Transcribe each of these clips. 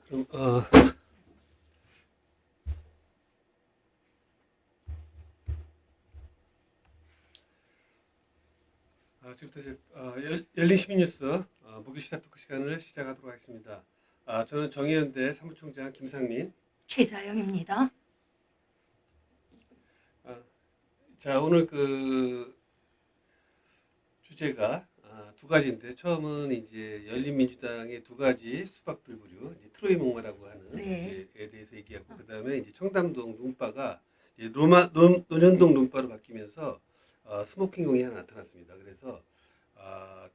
그럼 지금부터 이제 열린 시민뉴스 목요 시사 토크 시간을 시작하도록 하겠습니다. 저는 정의연대 사무총장 김상민. 최자영입니다. 자, 오늘 그 주제가 두 가지인데, 처음은 이제 열린민주당의 두 가지 수박들 부류, 이제 트로이 목마라고 하는 네. 이제에 대해서 얘기하고, 그 다음에 이제 청담동 눈바가 이제 논현동 눈바로 바뀌면서 스모킹공이 하나 나타났습니다. 그래서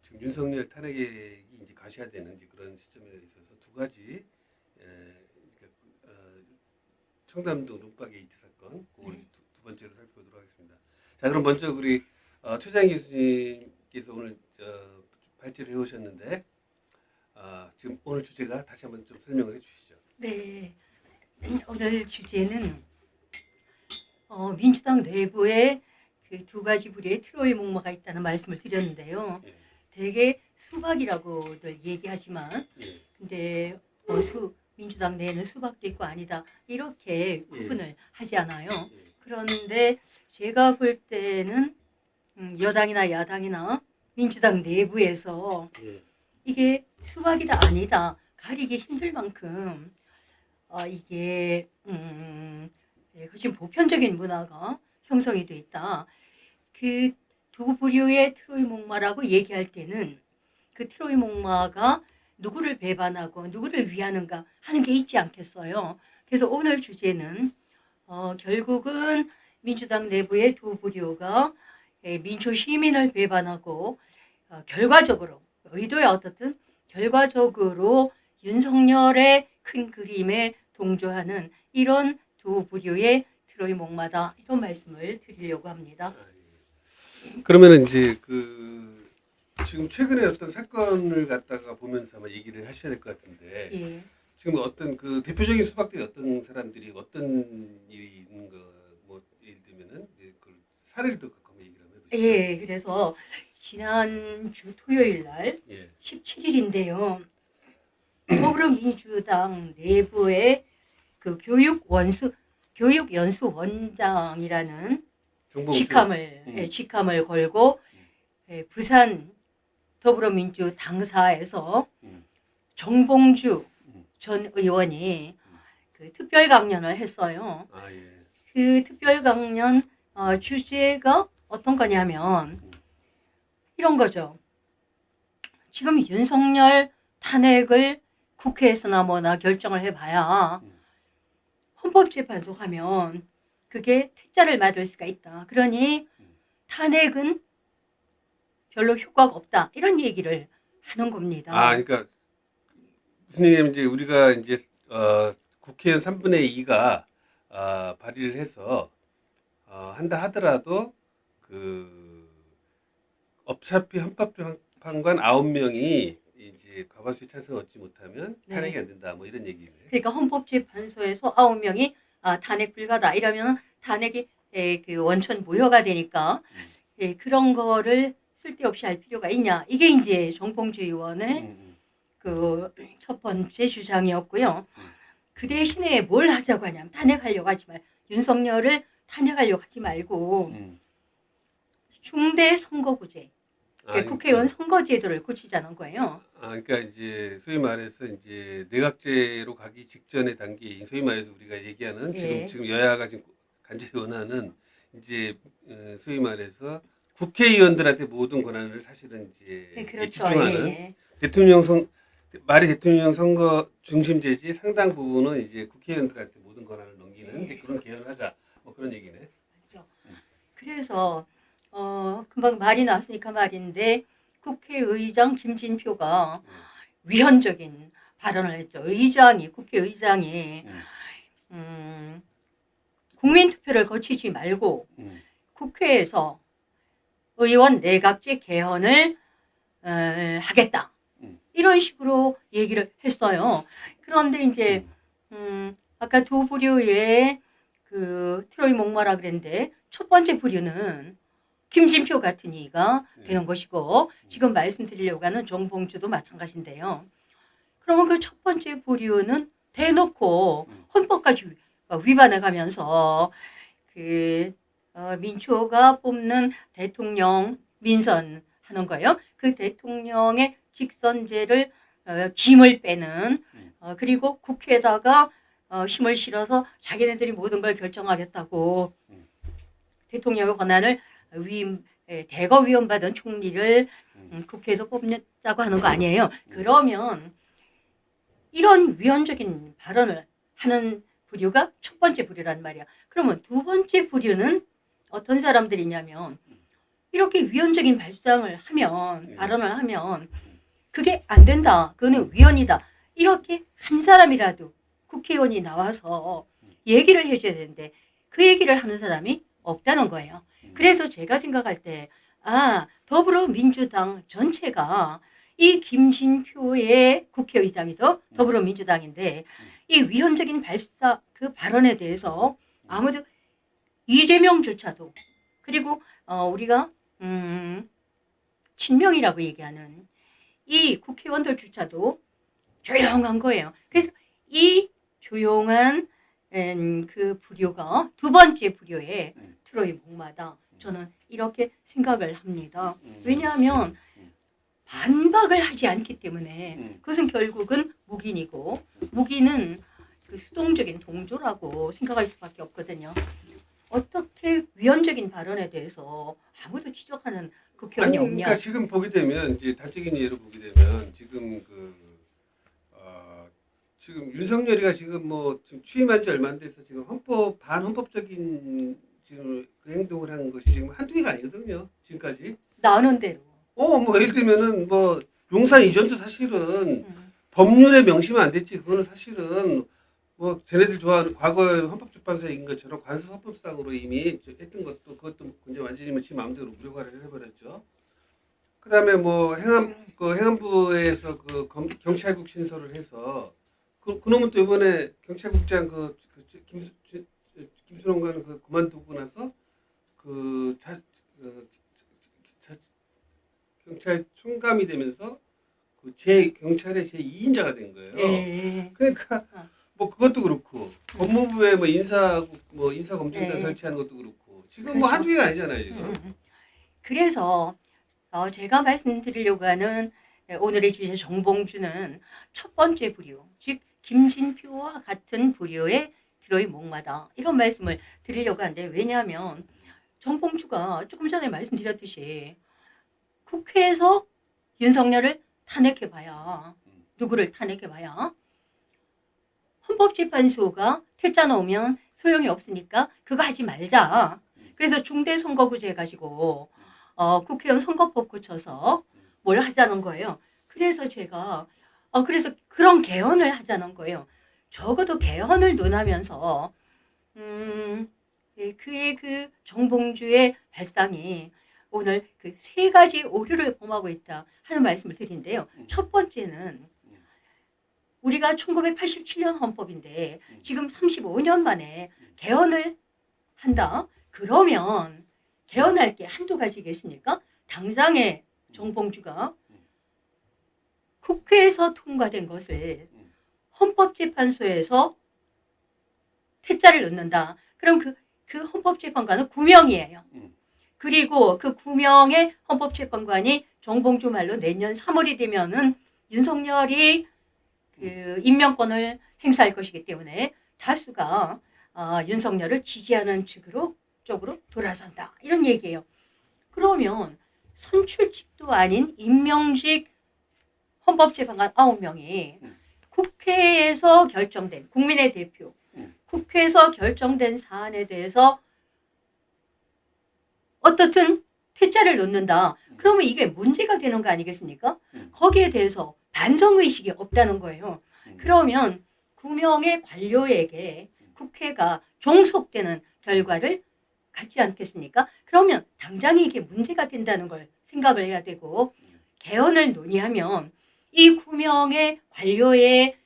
지금 윤석열 탄핵이 이제 가시화되는 이제 그런 시점에 있어서 두 가지 청담동 눈바 게이트 사건, 그걸 네. 두 번째로 살펴보도록 하겠습니다. 자, 그럼 먼저 우리 최장 교수님께서 오늘 발제를 해오셨는데, 지금 오늘 주제가 다시 한번 좀 설명을 해주시죠. 네. 오늘 주제는 민주당 내부에 그 두 가지 부류의 트로이 목마가 있다는 말씀을 드렸는데요. 예, 대개 수박이라고들 얘기하지만, 예, 근데 민주당 내에는 수박도 있고 아니다 이렇게 구분을 하지 않아요. 예, 그런데 제가 볼 때는 여당이나 야당이나 민주당 내부에서 예, 이게 수박이다 아니다 가리기 힘들 만큼 이게 훨씬 보편적인 문화가 형성이 돼 있다. 그 두 부류의 트로이 목마라고 얘기할 때는 그 트로이 목마가 누구를 배반하고 누구를 위하는가 하는 게 있지 않겠어요. 그래서 오늘 주제는 결국은 민주당 내부의 두 부류가 민초 시민을 배반하고 결과적으로 의도야 어떻든 결과적으로 윤석열의 큰 그림에 동조하는 이런 두 부류의 트로이 목마다 이런 말씀을 드리려고 합니다. 그러면은 이제 지금 최근에 어떤 사건을 갖다가 보면서 아마 얘기를 하셔야 될 것 같은데, 예. 지금 어떤 그 대표적인 수박들이 어떤 사람들이 어떤 일이 있는 거, 뭐 예를 들면은 이제 그 사례를 또 갖고 한번 얘기를 한번 해보시죠. 예, 그래서 지난주 토요일 날 예, 17일인데요. 더불어민주당 내부의 그 교육연수원장이라는 정봉주. 직함을 걸고 부산 더불어민주 당사에서 음, 정봉주 음. 전 의원이 그 특별 강연을 했어요. 예. 그 특별 강연 주제가 어떤 거냐면 이런 거죠. 지금 윤석열 탄핵을 국회에서나 뭐나 결정을 해봐야 헌법재판소 가면 그게 퇴짜를 맞을 수가 있다. 그러니 탄핵은 별로 효과가 없다. 이런 얘기를 하는 겁니다. 그러니까 무슨 얘기냐면 이제 우리가 이제 국회의원 3분의 2가 발의를 해서 한다 하더라도 그 어차피 헌법재판관 9명이 이제 과반수의 찬성을 얻지 못하면 탄핵이 네. 안 된다. 뭐 이런 얘기를. 그러니까 헌법재판소에서 9명이 탄핵 불가다 이러면 탄핵이 그 원천 무효가 되니까 그런 거를 쓸데없이 할 필요가 있냐. 이게 이제 정봉주 의원의 그 첫 번째 주장이었고요. 그 대신에 뭘 하자고 하냐면 탄핵하려고 하지 말고 윤석열을 탄핵하려고 하지 말고 중대 선거구제, 국회의원 선거제도를 고치자는 거예요. 그러니까 이제 소위 말해서 이제 내각제로 가기 직전의 단계인 소위 말해서 우리가 얘기하는 지금 여야가 지금 간절히 원하는 이제 소위 말해서 국회의원들한테 모든 권한을 사실은 이제 그렇죠. 집중하는 대통령 선거 중심제지 상당 부분은 이제 국회의원들한테 모든 권한을 넘기는 이제 그런 개헌을 하자 뭐 그런 얘기네. 그렇죠. 그래서 금방 말이 나왔으니까 말인데 국회의장 김진표가 위헌적인 발언을 했죠. 국회의장이 국민투표를 거치지 말고 국회에서 의원 내각제 개헌을 하겠다. 이런 식으로 얘기를 했어요. 그런데 이제 아까 두 부류의 그 트로이 목마라 그랬는데 첫 번째 부류는 김진표 같은 이가 되는 것이고 지금 말씀드리려고 하는 정봉주도 마찬가지인데요. 그러면 그 첫 번째 부류는 대놓고 헌법까지 위반해 가면서 민초가 뽑는 대통령 민선하는 거예요. 그 대통령의 직선제를 김을 빼는 그리고 국회에다가 힘을 실어서 자기네들이 모든 걸 결정하겠다고 대통령의 권한을 대거 위헌받은 총리를 국회에서 뽑자고 하는 거 아니에요. 그러면 이런 위헌적인 발언을 하는 부류가 첫 번째 부류란 말이야. 그러면 두 번째 부류는 어떤 사람들이냐면 이렇게 위헌적인 발상을 하면 발언을 하면 그게 안 된다. 그거는 위헌이다. 이렇게 한 사람이라도 국회의원이 나와서 얘기를 해줘야 되는데 그 얘기를 하는 사람이 없다는 거예요. 그래서 제가 생각할 때 더불어민주당 전체가 이 김진표의 국회의장이죠. 더불어민주당인데 이 위헌적인 그 발언에 대해서 아무도 이재명조차도 그리고 우리가 친명이라고 얘기하는 이 국회의원들조차도 조용한 거예요. 그래서 이 조용한 그 부류가 두 번째 부류의 트로이 목마다 저는 이렇게 생각을 합니다. 왜냐하면 반박을 하지 않기 때문에 그것은 결국은 묵인이고 묵인은 그 수동적인 동조라고 생각할 수밖에 없거든요. 어떻게 위헌적인 발언에 대해서 아무도 지적하는 국회의원이 아니, 없냐? 그러니까 지금 보게 되면 이제 단적인 예로 보게 되면 지금 지금 윤석열이가 지금 뭐 지금 취임한 지 얼마 안 돼서 지금 반헌법적인 지금 그 행동을 한 것이 지금 한두 개가 아니거든요. 지금까지. 나오는 대로. 뭐 예를 들면은 뭐 용산 이전도 사실은 법률에 명시면 안 됐지. 그거는 사실은 뭐 쟤네들 좋아하는 과거에 헌법재판소에 있는 것처럼 관습헌법상으로 이미 했던 것도 그것도 이제 완전히 지 마음대로 무력화를 해버렸죠. 그다음에 뭐 행안부에서 경찰국 신설을 해서 그놈은 또 이번에 경찰국장 김순원과는 그만두고 나서 경찰 총감이 되면서 경찰의 제 2인자가 된 거예요. 네. 그러니까 뭐 그것도 그렇고 법무부에 뭐 인사검증단 네. 설치하는 것도 그렇고 지금 그렇죠. 뭐 한두 개가 아니잖아요 지금. 그래서 제가 말씀드리려고 하는 오늘의 주제 정봉주는 첫 번째 부류, 즉 김진표와 같은 부류의 트로이 목마다 이런 말씀을 드리려고 하는데 왜냐하면 정봉주가 조금 전에 말씀드렸듯이 국회에서 윤석열을 탄핵해봐야 누구를 탄핵해봐야 헌법재판소가 퇴짜 넣으면 소용이 없으니까 그거 하지 말자. 그래서 중대선거구제 가지고 국회의원 선거법 고쳐서 뭘 하자는 거예요. 그래서 제가 그래서 그런 개헌을 하자는 거예요. 적어도 개헌을 논하면서 그의 그 정봉주의 발상이 오늘 그 세 가지 오류를 범하고 있다 하는 말씀을 드린데요. 첫 번째는 우리가 1987년 헌법인데 지금 35년 만에 개헌을 한다. 그러면 개헌할 게 한두 가지겠습니까? 당장에 정봉주가 국회에서 통과된 것을 헌법재판소에서 퇴짜를 넣는다. 그럼 그 헌법재판관은 9명이에요. 그리고 그 9명의 헌법재판관이 정봉주 말로 내년 3월이 되면은 윤석열이 그 임명권을 행사할 것이기 때문에 다수가 윤석열을 지지하는 쪽으로 돌아선다. 이런 얘기예요. 그러면 선출직도 아닌 임명직 헌법재판관 9명이 국회에서 결정된 국민의 대표, 국회에서 결정된 사안에 대해서 어떻든 퇴짜를 놓는다. 그러면 이게 문제가 되는 거 아니겠습니까? 거기에 대해서 반성의식이 없다는 거예요. 그러면 9명의 관료에게 국회가 종속되는 결과를 갖지 않겠습니까? 그러면 당장 이게 문제가 된다는 걸 생각을 해야 되고 개헌을 논의하면 이 9명의 관료의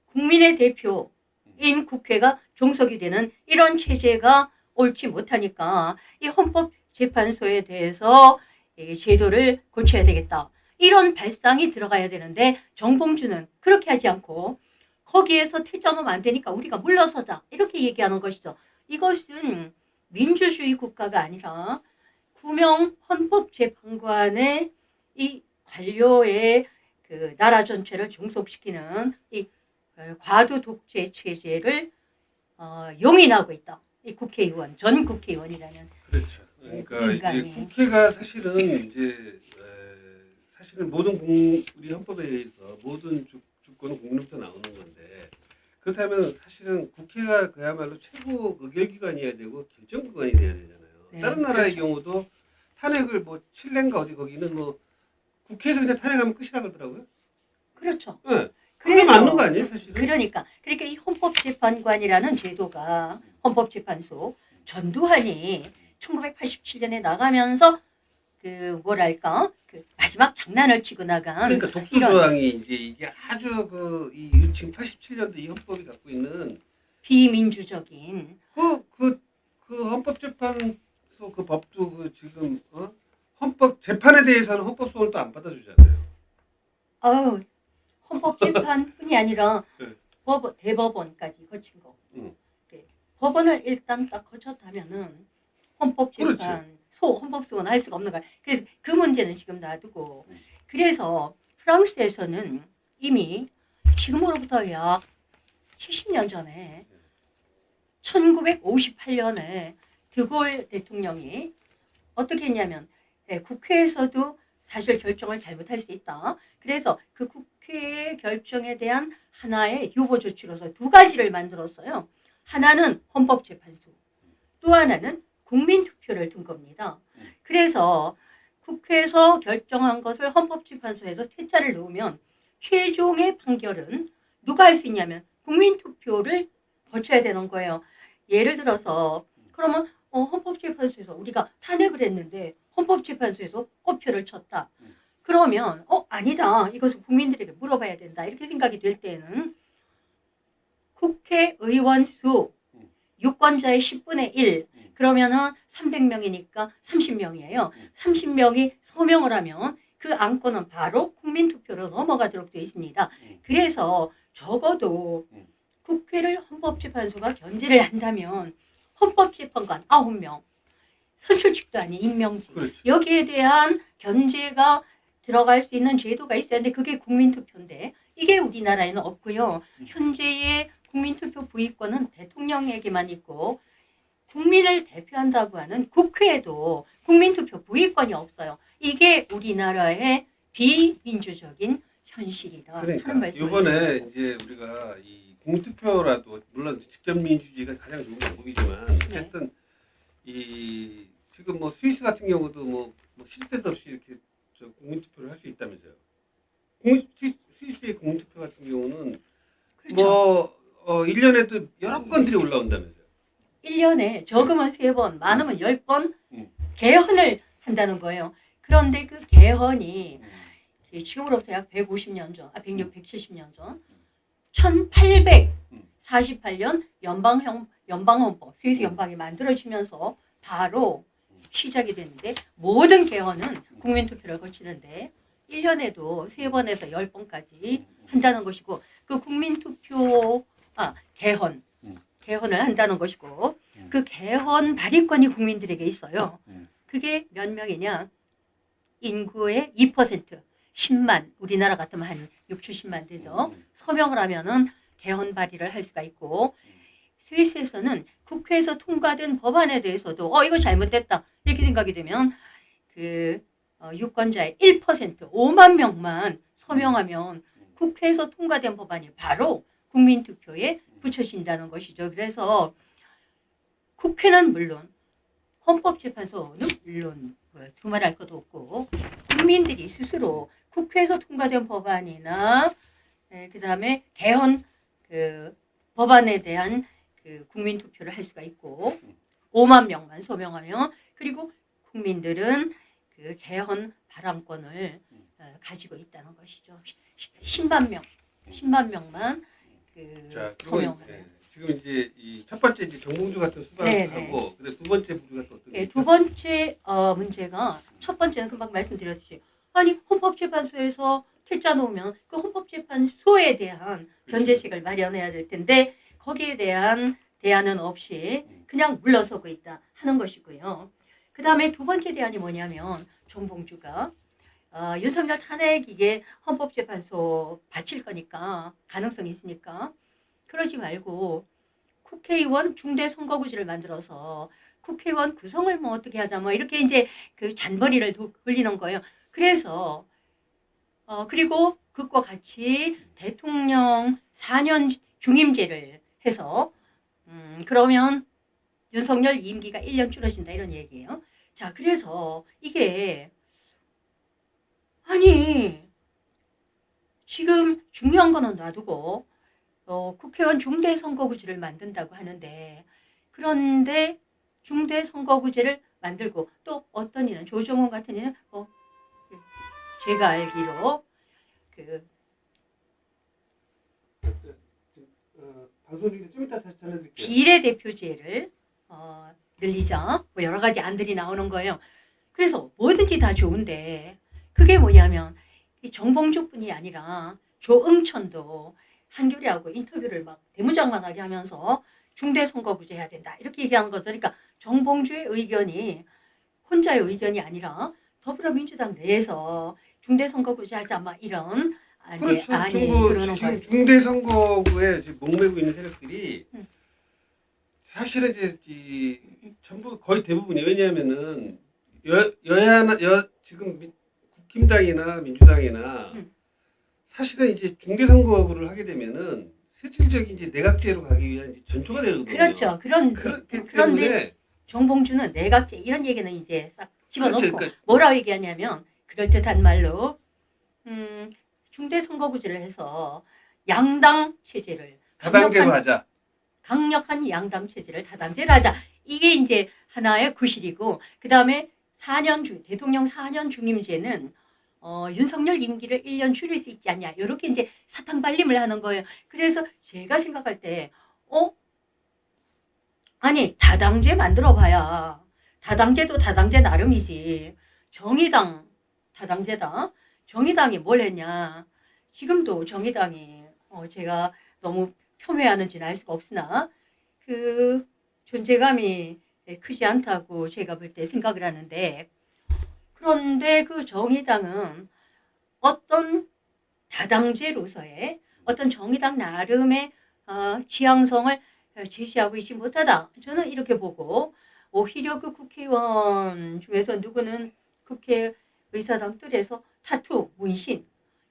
국민의 대표인 국회가 종속이 되는 이런 체제가 옳지 못하니까 이 헌법재판소에 대해서 제도를 고쳐야 되겠다. 이런 발상이 들어가야 되는데 정봉주는 그렇게 하지 않고 거기에서 퇴짜 놓으면 안 되니까 우리가 물러서자 이렇게 얘기하는 것이죠. 이것은 민주주의 국가가 아니라 구명 헌법재판관의 이 관료의 그 나라 전체를 종속시키는 이 과도 독재 체제를 용인하고 있다. 이 국회의원, 전 국회의원이라는 그렇죠. 그러니까 인간이. 이제 국회가 사실은 이제 사실은 우리 헌법에 의해서 모든 주권은 국민부터 나오는 건데 그렇다면 사실은 국회가 그야말로 최고 의결기관이어야 되고 결정기관이 돼야 되잖아요. 네, 다른 나라의 그렇죠. 경우도 탄핵을 뭐 칠레인가 어디 거기는 뭐 국회에서 그냥 탄핵하면 끝이라고 하더라고요. 그렇죠. 네. 그게 맞는 거 아니에요, 사실은? 그러니까 이 헌법재판관이라는 제도가 헌법재판소 전두환이 1987년에 나가면서 그 뭐랄까 그 마지막 장난을 치고 나간 그러니까 독소 이런 조항이 이제 이게 아주 이 지금 87년도 이 헌법이 갖고 있는 비민주적인 그 헌법재판소 그 법도 그 지금 헌법 재판에 대해서는 헌법 소원을 또 안 받아주잖아요. 헌법재판뿐이 아니라 네. 대법원까지 거친 거. 응. 법원을 일단 딱 거쳤다면은 헌법재판 그렇지. 헌법소원 할 수가 없는 거야. 그래서 그 문제는 지금 놔두고 그래서 프랑스에서는 이미 지금으로부터 약 70년 전에 1958년에 드골 대통령이 어떻게 했냐면 국회에서도 사실 결정을 잘못할 수 있다. 그래서 그 국회의 결정에 대한 하나의 유보 조치로서 두 가지를 만들었어요. 하나는 헌법재판소, 또 하나는 국민투표를 둔 겁니다. 그래서 국회에서 결정한 것을 헌법재판소에서 퇴짜를 놓으면 최종의 판결은 누가 할 수 있냐면 국민투표를 거쳐야 되는 거예요. 예를 들어서 그러면 헌법재판소에서 우리가 탄핵을 했는데 헌법재판소에서 꼬표를 쳤다. 그러면 아니다. 이것은 국민들에게 물어봐야 된다. 이렇게 생각이 될 때는 국회의원 수 유권자의 10분의 1 그러면은 300명이니까 30명이에요. 30명이 서명을 하면 그 안건은 바로 국민투표로 넘어가도록 되어 있습니다. 그래서 적어도 국회를 헌법재판소가 견제를 한다면 헌법재판관 9명 선출직도 아닌 임명직 그렇죠. 여기에 대한 견제가 들어갈 수 있는 제도가 있어야 하는데 그게 국민투표인데 이게 우리나라에는 없고요. 현재의 국민투표 부의권은 대통령에게만 있고 국민을 대표한다고 하는 국회에도 국민투표 부의권이 없어요. 이게 우리나라의 비민주적인 현실이다. 그러니까 하는 말씀을 이번에 드리고. 이제 우리가 이 국민투표라도 물론 직접 민주주의가 가장 좋은 방법이지만 어쨌든 이 지금 뭐 스위스 같은 경우도 뭐 시도 때도 없이 이렇게 국민투표를 할 수 있다면서요. 스위스의 국민투표 같은 경우는 그렇죠. 1년에도 여러 건들이 올라온다면서요. 1년에 적으면 3번, 많으면 10번 음. 개헌을 한다는 거예요. 그런데 그 개헌이 지금으로부터 약 150년 전, 170년 전, 1848년 연방헌법, 스위스 연방이 만들어지면서 바로 시작이 됐는데 모든 개헌은 국민투표를 거치는데 1년에도 3번에서 10번까지 한다는 것이고 그 국민투표 개헌을 한다는 것이고 그 개헌 발의권이 국민들에게 있어요. 그게 몇 명이냐? 인구의 2%, 10만, 우리나라 같으면 한 6, 70만 되죠. 서명을 하면은 개헌 발의를 할 수가 있고 스위스에서는 국회에서 통과된 법안에 대해서도 이거 잘못됐다 이렇게 생각이 되면 그 유권자의 1%, 5만 명만 서명하면 국회에서 통과된 법안이 바로 국민투표에 붙여진다는 것이죠. 그래서 국회는 물론 헌법재판소는 물론 두말할 것도 없고 국민들이 스스로 국회에서 통과된 법안이나 그 다음에 개헌 그 법안에 대한 그 국민투표를 할 수가 있고 5만 명만 서명하면 그리고 국민들은 그 개헌 발언권을 가지고 있다는 것이죠. 10만 명만 그 서명하는. 지금 이제 이 첫 번째 이제 정봉주 같은 수박하고 근데 두 번째 부류가 또 어떤 게 두 번째 문제가 첫 번째는 금방 말씀드렸듯이 아니 헌법재판소에서 퇴짜 놓으면 그 헌법재판소에 대한 견제책을 마련해야 될 텐데 거기에 대한 대안은 없이 그냥 물러서고 있다 하는 것이고요. 그 다음에 두 번째 대안이 뭐냐면 정봉주가 윤석열 탄핵 이게 헌법재판소 바칠 거니까 가능성이 있으니까 그러지 말고 국회의원 중대선거구제를 만들어서 국회의원 구성을 뭐 어떻게 하자 뭐 이렇게 이제 그 잔머리를 돌리는 거예요. 그래서 그리고 그것과 같이 대통령 4년 중임제를 해서 그러면 윤석열 임기가 1년 줄어진다 이런 얘기예요. 자, 그래서 이게 아니 지금 중요한 거는 놔두고 국회의원 중대선거구제를 만든다고 하는데 그런데 중대선거구제를 만들고 또 어떤 이는 조정훈 같은 이는 제가 알기로 방송 중에 좀 이따 다시 전해드릴게요. 비례대표제를 늘리자 뭐 여러 가지 안들이 나오는 거예요. 그래서 뭐든지 다 좋은데 그게 뭐냐면 이 정봉주뿐이 아니라 조응천도 한겨레하고 인터뷰를 막 대문짝만하게 하면서 중대선거구제 해야 된다 이렇게 얘기하는 거죠. 그러니까 정봉주의 의견이 혼자의 의견이 아니라 더불어민주당 내에서 중대선거구제 하자 막 이런 그렇죠. 안이 지금 중대선거구에 지금 목매고 있는 세력들이 사실은 이제 전부 거의 대부분이 왜냐하면은 여야나 지금 국힘당이나 민주당이나 사실은 이제 중대선거구를 하게 되면은 실질적인 이제 내각제로 가기 위한 이제 전초가 되거든요. 그렇죠. 그런데 정봉주는 내각제 이런 얘기는 이제 싹 집어넣고 그렇죠. 그러니까 뭐라고 얘기하냐면 그럴듯한 말로 중대선거구제를 해서 양당 체제를 다당제로 하자. 강력한 양당 체제를 다당제로 하자. 이게 이제 하나의 구실이고 그 다음에 대통령 4년 중임제는 윤석열 임기를 1년 줄일 수 있지 않냐. 이렇게 이제 사탕발림을 하는 거예요. 그래서 제가 생각할 때 아니 다당제 만들어봐야 다당제도 다당제 나름이지. 정의당 다당제다. 정의당이 뭘 했냐. 지금도 정의당이 제가 너무 폄훼하는지는 알 수가 없으나 그 존재감이 크지 않다고 제가 볼 때 생각을 하는데 그런데 그 정의당은 어떤 다당제로서의 어떤 정의당 나름의 지향성을 제시하고 있지 못하다. 저는 이렇게 보고 오히려 그 국회의원 중에서 누구는 국회의사당 뜰에서 타투, 문신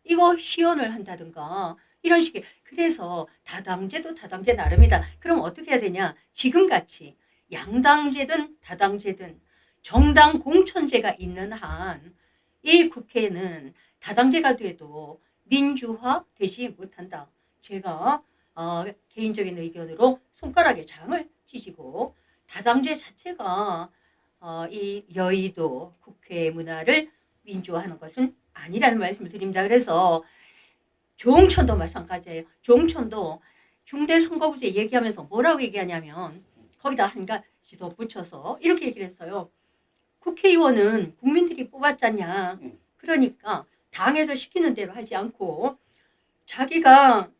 이거 시연을 한다든가 이런 식의 그래서 다당제도 다당제 나름이다. 그럼 어떻게 해야 되냐. 지금같이 양당제든 다당제든 정당 공천제가 있는 한 이 국회는 다당제가 돼도 민주화 되지 못한다. 제가 개인적인 의견으로 손가락에 장을 찢고 다당제 자체가 이 여의도 국회 문화를 민주화하는 것은 아니라는 말씀을 드립니다. 그래서 조응천도 마찬가지예요. 조응천도 중대선거구제 얘기하면서 뭐라고 얘기하냐면 거기다 한 가지 덧붙여서 이렇게 얘기를 했어요. 국회의원은 국민들이 뽑았잖냐. 그러니까 당에서 시키는 대로 하지 않고 자기가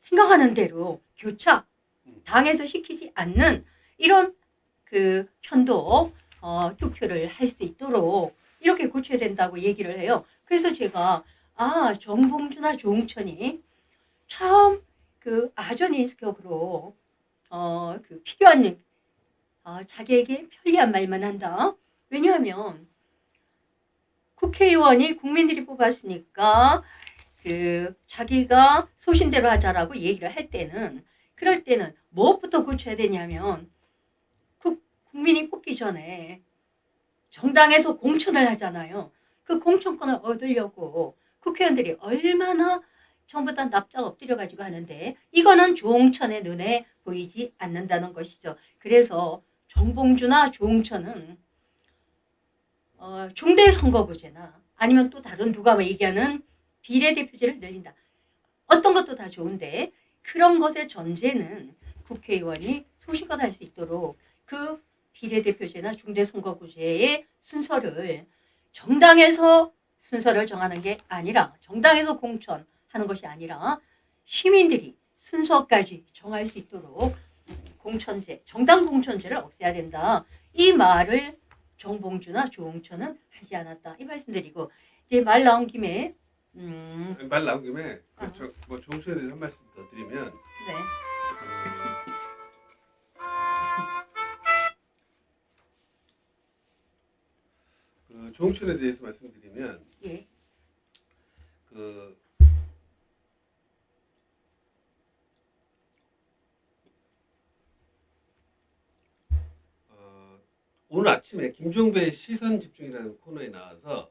생각하는 대로 교차 당에서 시키지 않는 이런 그 편도 투표를 할 수 있도록 이렇게 고쳐야 된다고 얘기를 해요. 그래서 제가 정봉주나 조응천이 참 그 아전인격으로 그 필요한 자기에게 편리한 말만 한다. 왜냐하면 국회의원이 국민들이 뽑았으니까 그 자기가 소신대로 하자라고 얘기를 할 때는 그럴 때는 무엇부터 고쳐야 되냐면 국민이 뽑기 전에 정당에서 공천을 하잖아요. 그 공천권을 얻으려고 국회의원들이 얼마나 전부 다 납작 엎드려가지고 하는데 이거는 조응천의 눈에 보이지 않는다는 것이죠. 그래서 정봉주나 조응천은 중대선거구제나 아니면 또 다른 누가 얘기하는 비례대표제를 늘린다. 어떤 것도 다 좋은데 그런 것의 전제는 국회의원이 소신껏 할 수 있도록 그 비례대표제나 중대선거구제의 순서를 정당에서 순서를 정하는 게 아니라 정당에서 공천하는 것이 아니라 시민들이 순서까지 정할 수 있도록 공천제, 정당 공천제를 없애야 된다. 이 말을 정봉주나 조홍천은 하지 않았다. 이 말씀드리고 이제 말 나온 김에 말 나온 김에 뭐 조홍천에 대해서 한 말씀 더 드리면 네. 그 조홍천에 대해서 말씀드리면 예. 그 오늘 아침에 김종배의 시선 집중이라는 코너에 나와서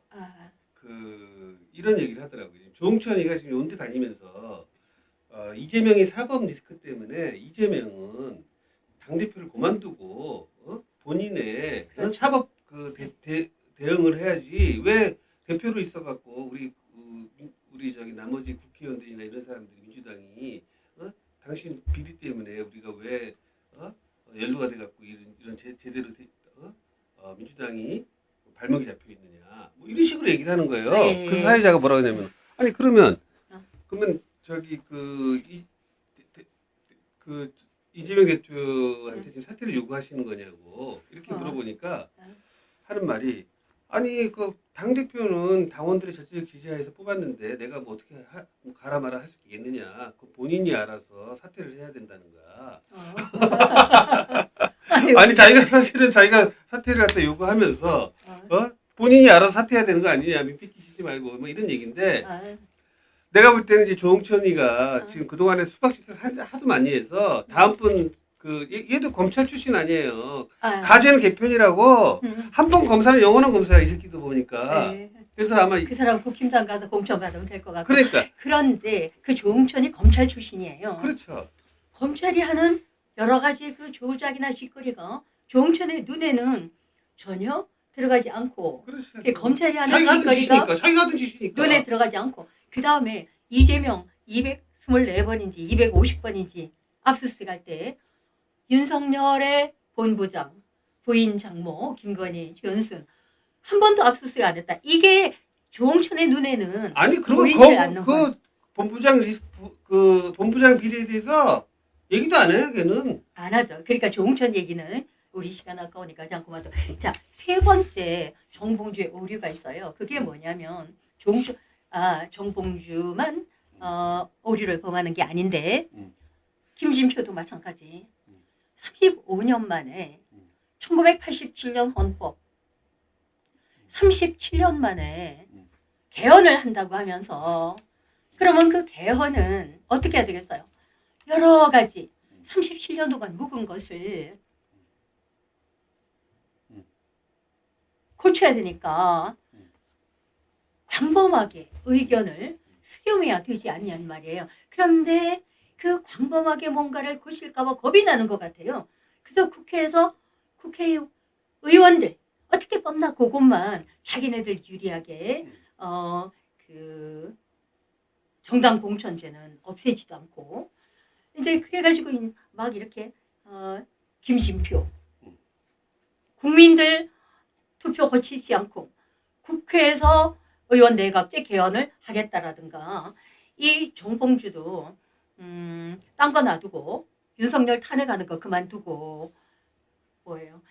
이런 얘기를 하더라고요. 조홍천이가 지금 연대 다니면서 이재명의 사법 리스크 때문에 이재명은 당 대표를 그만두고 본인의 그렇죠. 사법 대응을 해야지 왜 대표로 있어갖고 우리 저기 나머지 국회의원들이나 이런 사람들이 민주당이 당신 비리 때문에 우리가 왜 연루가 돼갖고 이런 제대로 민주당이 발목이 잡혀 있느냐 뭐 이런 식으로 얘기를 하는 거예요. 네. 그래서 사회자가 뭐라고 하냐면 아니 그러면 저기 이재명 대표한테 지금 사퇴를 요구하시는 거냐고 이렇게 물어보니까 하는 말이 아니 그 당 대표는 당원들의 절대적 지지하에서 뽑았는데 내가 뭐 어떻게 뭐 가라 마라 할 수 있겠느냐 그 본인이 알아서 사퇴를 해야 된다는 거야. 아니 사실은 자기가 사퇴를 갖다 요구하면서 본인이 알아서 사퇴해야 되는 거 아니냐 삐끼시지 말고 뭐 이런 얘기인데 내가 볼 때는 이제 조홍천이가 지금 그동안에 수박짓을 하도 많이 해서 다음번 얘도 검찰 출신 아니에요. 가재는 개편이라고 한 번 검사는 영원한 검사야 이 새끼도 보니까. 네. 그래서 아마 그 사람 국힘당 가서 공천 받으면 될 것 같고. 그러니까 그런데 그 조홍천이 검찰 출신이에요. 그렇죠. 검찰이 하는 여러 가지 그 조작이나 짓거리가 조홍천의 눈에는 전혀 들어가지 않고 그렇죠. 검찰이 하는 짓거리가 짓거리가 자기가 하던 짓이니까 눈에 들어가지 않고 그 다음에 이재명 224번인지 250번인지 압수수색 할 때 윤석열의 본부장, 부인 장모, 김건희, 최은순 한 번도 압수수색 안 했다. 이게 조홍천의 눈에는 아니 그리고 보이질 않는 거야. 그 본부장 비리에 대해서 얘기도 안 해요. 걔는 안 하죠. 그러니까 조홍천 얘기는 우리 시간 아까우니까 그냥 그만둬. 자, 세 번째 정봉주의 오류가 있어요. 그게 뭐냐면 정봉주만 오류를 범하는 게 아닌데 김진표도 마찬가지. 35년 만에 1987년 헌법 37년 만에 개헌을 한다고 하면서 그러면 그 개헌은 어떻게 해야 되겠어요? 여러 가지 37년 동안 묵은 것을 고쳐야 되니까 광범하게 의견을 수렴해야 되지 않냐는 말이에요. 그런데 그 광범하게 뭔가를 고칠까 봐 겁이 나는 것 같아요. 그래서 국회에서 국회의원들 어떻게 뽑나 그것만 자기네들 유리하게 그 정당 공천제는 없애지도 않고 이제 그래가지고 막 이렇게 김진표 국민들 투표 거치지 않고 국회에서 의원 내각제 개헌을 하겠다라든가 이 정봉주도 딴 거 놔두고 윤석열 탄핵하는 거 그만두고 뭐예요?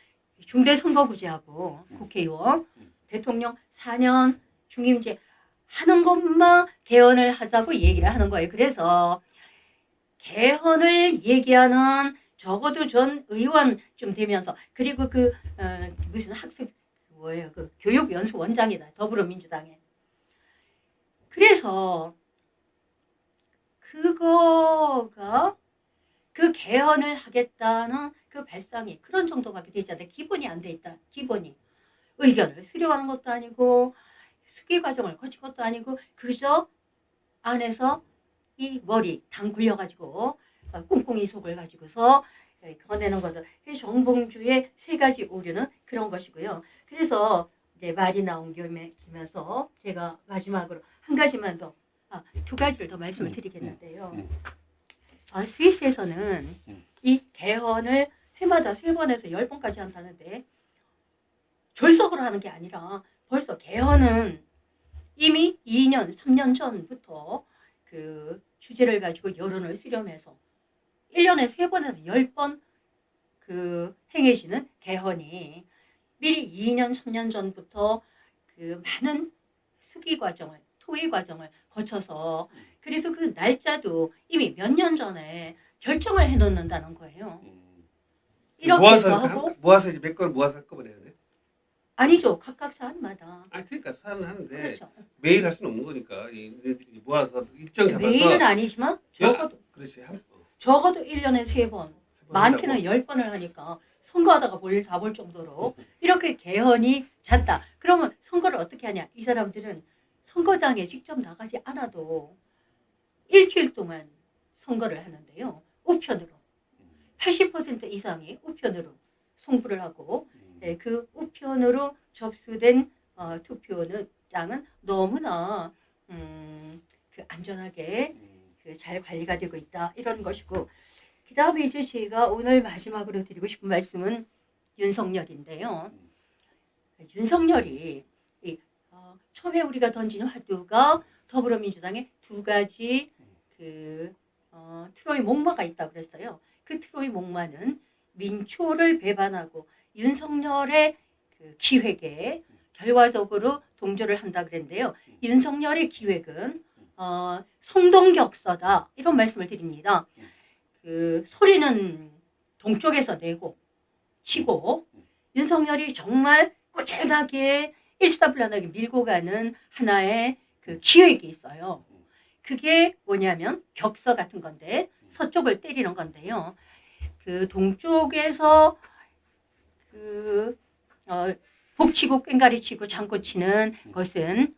중대선거구제하고 국회의원 대통령 4년 중임제 하는 것만 개헌을 하자고 얘기를 하는 거예요. 그래서 개헌을 얘기하는 적어도 전 의원 좀 되면서 그리고 무슨 학습 뭐예요? 그 교육연수 원장이다. 더불어민주당에. 그래서 그거가 그 개헌을 하겠다는 그 발상이 그런 정도밖에 되지 않아요. 기본이 안 돼 있다. 기본이. 의견을 수렴하는 것도 아니고 수기 과정을 거친 것도 아니고 그저 안에서 이 머리 당 굴려가지고 꿍꿍이 속을 가지고서 거내는 거죠. 정봉주의 세 가지 오류는 그런 것이고요. 그래서 이제 말이 나온 김에서 제가 마지막으로 한 가지만 더, 두 가지를 더 말씀을 드리겠는데요. 스위스에서는 이 개헌을 해마다 3번에서 10번까지 한다는데 졸속으로 하는 게 아니라 벌써 개헌은 이미 2년, 3년 전부터 그 주제를 가지고 여론을 수렴해서 1년에 3번에서 10번 그 행해지는 개헌이 미리 2년, 3년 전부터 그 많은 수기 과정을, 토의 과정을 거쳐서 그래서 그 날짜도 이미 몇 년 전에 결정을 해놓는다는 거예요. 이렇게 해서 하고 모아서 이제 몇 건 모아서 한꺼번에 해야 돼? 아니죠. 각각 사안마다. 아니 그러니까 사안은 하는데 그렇죠. 매일 할 수는 없는 거니까 얘네들이 모아서 일정 잡아서 매일은 아니지만 그렇지 적어도 1년에 3번, 많게는 10번을 하니까 선거하다가 볼일 다 볼 정도로 이렇게 개헌이 잦다. 그러면 선거를 어떻게 하냐? 이 사람들은 선거장에 직접 나가지 않아도 일주일 동안 선거를 하는데요. 우편으로. 80% 이상이 우편으로 송부를 하고 네, 그 우편으로 접수된 투표장은 너무나 그 안전하게 잘 관리가 되고 있다. 이런 것이고 그 다음에 이제 제가 오늘 마지막으로 드리고 싶은 말씀은 윤석열인데요. 윤석열이 처음에 우리가 던진 화두가 더불어민주당에 두 가지 트로이 목마가 있다고 그랬어요. 그 트로이 목마는 민초를 배반하고 윤석열의 그 기획에 결과적으로 동조를 한다 그랬는데요. 윤석열의 기획은 성동격서다 이런 말씀을 드립니다. 그 소리는 동쪽에서 내고 치고 윤석열이 정말 꾸준하게 일사불란하게 밀고 가는 하나의 그 기획이 있어요. 그게 뭐냐면 격서 같은 건데 서쪽을 때리는 건데요. 그 동쪽에서 북치고 꽹가리치고 장구치는 것은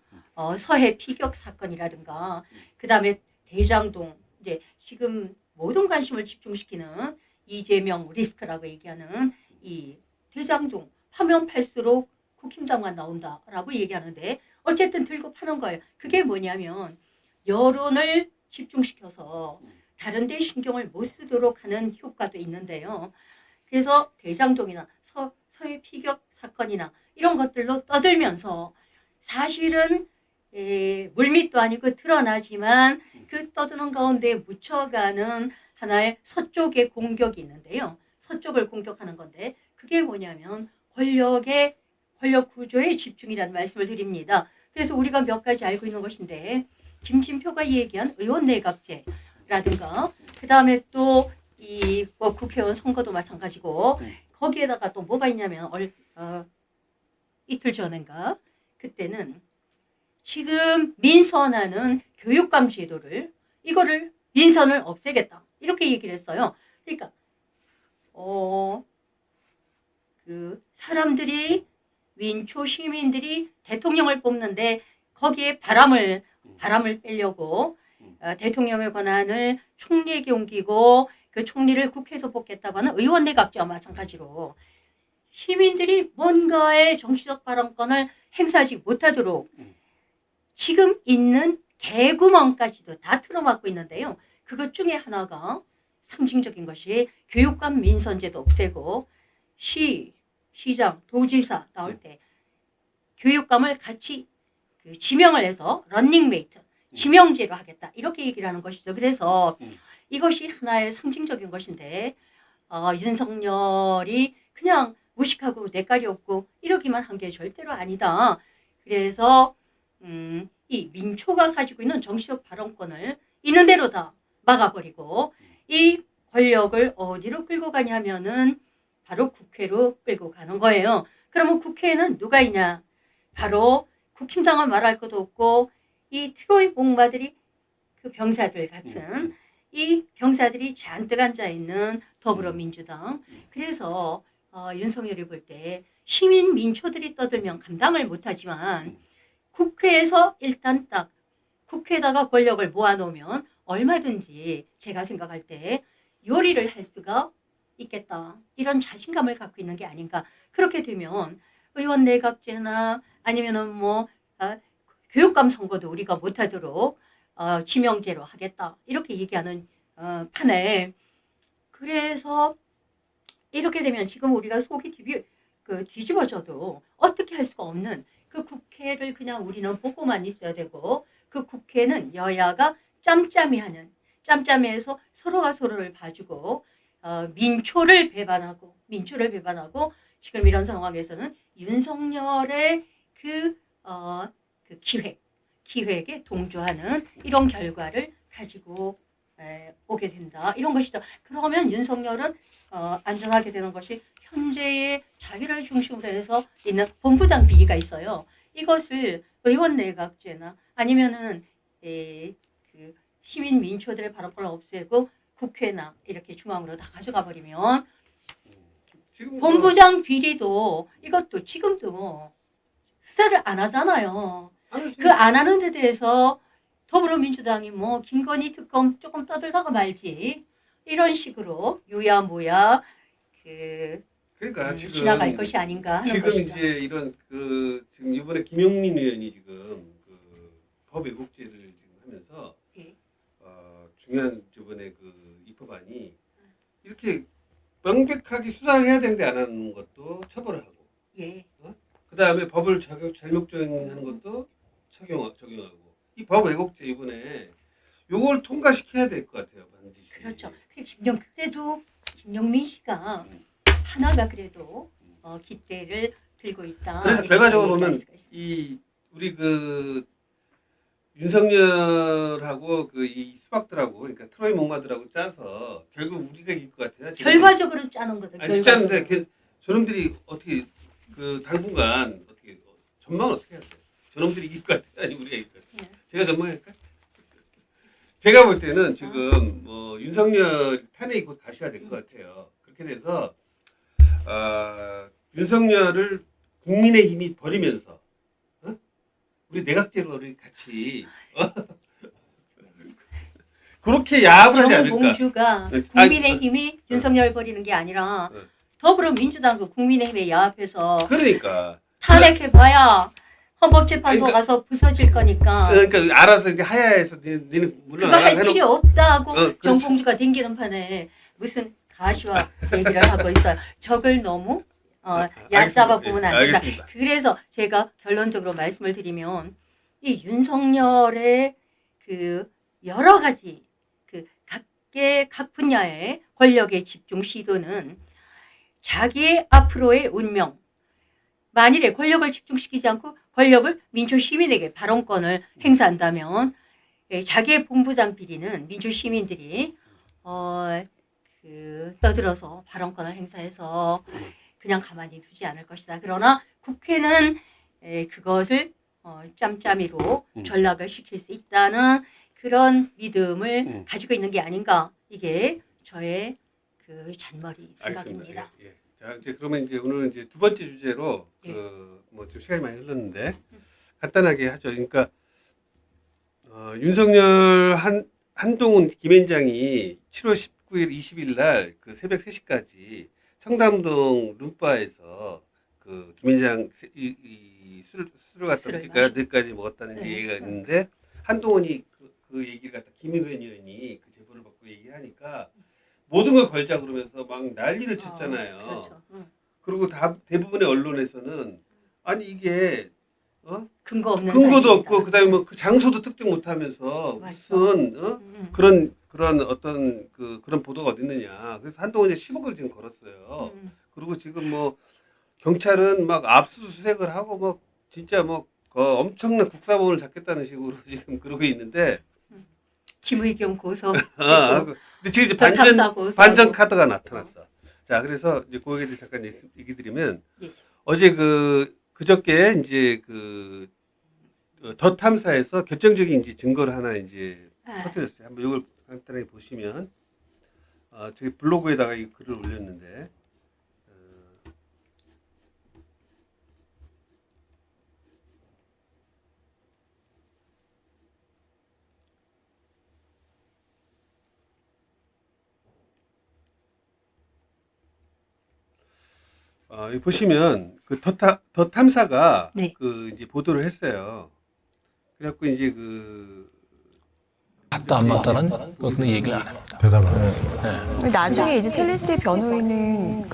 서해 피격 사건이라든가 그 다음에 대장동 이제 지금 모든 관심을 집중시키는 이재명 리스크라고 얘기하는 이 대장동 파면 팔수록 국힘당만 나온다라고 얘기하는데 어쨌든 들고 파는 거예요. 그게 뭐냐면 여론을 집중시켜서 다른 데 신경을 못 쓰도록 하는 효과도 있는데요. 그래서 대장동이나 서해 피격 사건이나 이런 것들로 떠들면서 사실은 물밑도 아니고 드러나지만 그 떠드는 가운데 묻혀가는 하나의 서쪽의 공격이 있는데요. 서쪽을 공격하는 건데 그게 뭐냐면 권력 구조의 집중이라는 말씀을 드립니다. 그래서 우리가 몇 가지 알고 있는 것인데 김진표가 얘기한 의원 내각제라든가 그 다음에 또 이 국회의원 선거도 마찬가지고 거기에다가 또 뭐가 있냐면 이틀 전인가 그때는 지금 민선하는 교육감 제도를 이거를 민선을 없애겠다 이렇게 얘기를 했어요. 그러니까 그 사람들이 민초 시민들이 대통령을 뽑는데 거기에 바람을 빼려고 대통령의 권한을 총리에게 옮기고 그 총리를 국회에서 뽑겠다고 하는 의원 내각제와 마찬가지로 시민들이 뭔가의 정치적 발언권을 행사하지 못하도록 지금 있는 개구멍까지도 다 틀어막고 있는데요. 그것 중에 하나가 상징적인 것이 교육감 민선제도 없애고 시장, 도지사 나올 때 교육감을 같이 지명을 해서 런닝메이트, 지명제로 하겠다 이렇게 얘기를 하는 것이죠. 그래서 이것이 하나의 상징적인 것인데 윤석열이 그냥 무식하고 내깔이 없고 이러기만 한 게 절대로 아니다. 그래서 이 민초가 가지고 있는 정치적 발언권을 있는 대로 다 막아버리고 이 권력을 어디로 끌고 가냐면은 바로 국회로 끌고 가는 거예요. 그러면 국회에는 누가 있냐? 바로 국힘당은 말할 것도 없고 이 트로이 목마들이 그 병사들 같은 이 병사들이 잔뜩 앉아있는 더불어민주당. 그래서 윤석열이 볼 때 시민 민초들이 떠들면 감당을 못하지만 국회에서 일단 딱 국회에다가 권력을 모아놓으면 얼마든지 제가 생각할 때 요리를 할 수가 있겠다. 이런 자신감을 갖고 있는 게 아닌가. 그렇게 되면 의원 내각제나 아니면은 교육감 선거도 우리가 못하도록 지명제로 하겠다. 이렇게 얘기하는 판에 그래서 이렇게 되면 지금 우리가 속이 뒤집어져도 어떻게 할 수가 없는 그 국회를 그냥 우리는 보고만 있어야 되고 그 국회는 여야가 짬짬이해서 서로가 서로를 봐주고 민초를 배반하고 지금 이런 상황에서는 윤석열의 그 기획에 동조하는 이런 결과를 가지고 오게 된다. 이런 것이다. 그러면 윤석열은 안전하게 되는 것이 현재의 자기를 중심으로 해서 있는 본부장 비리가 있어요. 이것을 의원 내각제나 아니면은 그 시민 민초들의 발언권을 없애고 국회나 이렇게 중앙으로 다 가져가 버리면 지금 본부장 비리도 이것도 지금도 수사를 안 하잖아요. 그 안 하는 데 대해서 더불어민주당이 뭐 김건희 특검 조금 떠들다가 말지 이런 식으로 유야무야 그러니까 지금 지나갈 것이 아닌가 하는 지금 것이죠. 이제 이런 지금 이번에 김용민 의원이 지금 법 왜곡죄를 지금 하면서 예. 중요한 저번에 입법안이 이렇게 명백하게 수사를 해야 되는데 안 하는 것도 처벌을 하고, 예. 그 다음에 법을 잘못 적용하는 것도 적용하고, 이 법 왜곡죄 이번에 요걸 통과시켜야 될 것 같아요, 반드시. 그렇죠. 그래도 김용민 씨가 하나가 그래도 깃대를 들고 있다. 그래서 이렇게 결과적으로 얘기할 보면 수가 있습니다. 이 우리 윤석열하고 이 수박들하고, 그러니까 트로이 목마들하고 짜서 결국 우리가 이길 것 같아요. 지금. 결과적으로 짜는 거죠. 아니 짜는데 저놈들이 어떻게 당분간 어떻게 전망을 어떻게 하세요? 저놈들이 이길 것 같아요, 아니 우리가 이길 것 같아요? 제가 전망할까? 제가 볼 때는 지금 윤석열 탄핵이 곧 가셔야 될 것 같아요. 그렇게 돼서 윤석열을 국민의힘이 버리면서 우리 내각제로를 같이 그렇게 야합을 하지 않을까? 정봉주가 국민의힘이 윤석열 버리는 게 아니라 더불어민주당과 국민의힘에 야합해서 그러니까 탄핵해봐야 헌법재판소 그러니까- 가서 부서질 거니까 그러니까 알아서 이제 하야해서 니는 물론 그거 할 필요 없다고 그렇지. 정봉주가 댕기는 판에 무슨 가시와 얘기를 하고 있어요. 적을 너무 얕잡아 보면 안 된다. 알겠습니다. 그래서 제가 결론적으로 말씀을 드리면 이 윤석열의 여러 가지 각 분야의 권력의 집중 시도는 자기의 앞으로의 운명, 만일에 권력을 집중시키지 않고 권력을 민주 시민에게 발언권을 행사한다면 자기의 본부장 비리는 민주 시민들이 떠들어서 발언권을 행사해서 그냥 가만히 두지 않을 것이다. 그러나 국회는 그것을 짬짬이로 전락을 시킬 수 있다는 그런 믿음을 가지고 있는 게 아닌가. 이게 저의 잔머리 생각입니다. 알겠습니다. 예. 자, 이제 그러면 이제 오늘은 이제 두 번째 주제로 예. 좀 시간이 많이 흘렀는데 간단하게 하죠. 그러니까 윤석열 한동훈 김앤장이 7월 19일 20일 날 새벽 3시까지 청담동 룸바에서 김앤장 술을 갖다 그러니까 늦까지 먹었다는 이제 얘기가 있는데 한동훈이 그 얘기를 갖다 김의겸 의원이 그 제보를 받고 얘기하니까 모든 걸 걸자 그러면서 막 난리를 쳤잖아요. 그렇죠. 그리고 대부분의 언론에서는 아니 이게 근거도 근거도 없고 그다음에 뭐 그 장소도 특정 못하면서 무슨 그런 어떤 그런 보도가 어디 있느냐. 그래서 한동훈이 10억을 지금 걸었어요. 그리고 지금 뭐 경찰은 막 압수수색을 하고 뭐 진짜 뭐 엄청난 국사범을 잡겠다는 식으로 지금 그러고 있는데 김의겸 고소. 근데 지금 이제 반전 카드가 나타났어. 자, 그래서 이제 그 얘기를 잠깐 얘기 드리면 예. 어제 그저께 이제 더 탐사에서 결정적인 이제 증거를 하나 이제 터뜨렸어요. 한번 이걸 간단하게 보시면 저기 블로그에다가 이 글을 올렸는데 여기 보시면 더 탐사가 네. 이제 보도를 했어요. 그래갖고 이제 맞다 안 맞다는 그런 얘기를 안 합니다. 대답을 안 했습니다. 나중에 이제 셀레스테 변호인은